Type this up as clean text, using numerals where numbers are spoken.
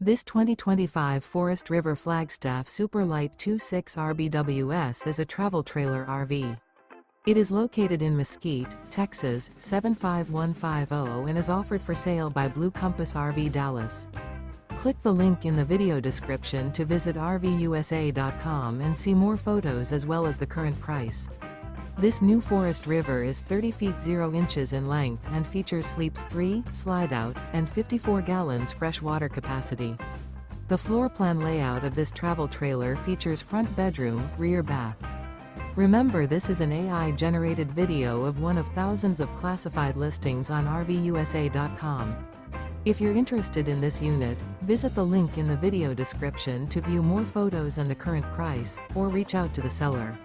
This 2025 Forest River Flagstaff Super Lite 26 RVUSA is a travel trailer RV. It is located in Mesquite, Texas, 75150 and is offered for sale by Blue Compass RV Dallas. Click the link in the video description to visit RVUSA.com and see more photos as well as the current price. This new Forest River is 30 feet 0 inches in length and features sleeps 3, Slideout, and 54 gallons fresh water capacity. The floor plan layout of this travel trailer features front bedroom, rear bath. Remember, this is an AI-generated video of one of thousands of classified listings on RVUSA.com. If you're interested in this unit, visit the link in the video description to view more photos and the current price, or reach out to the seller.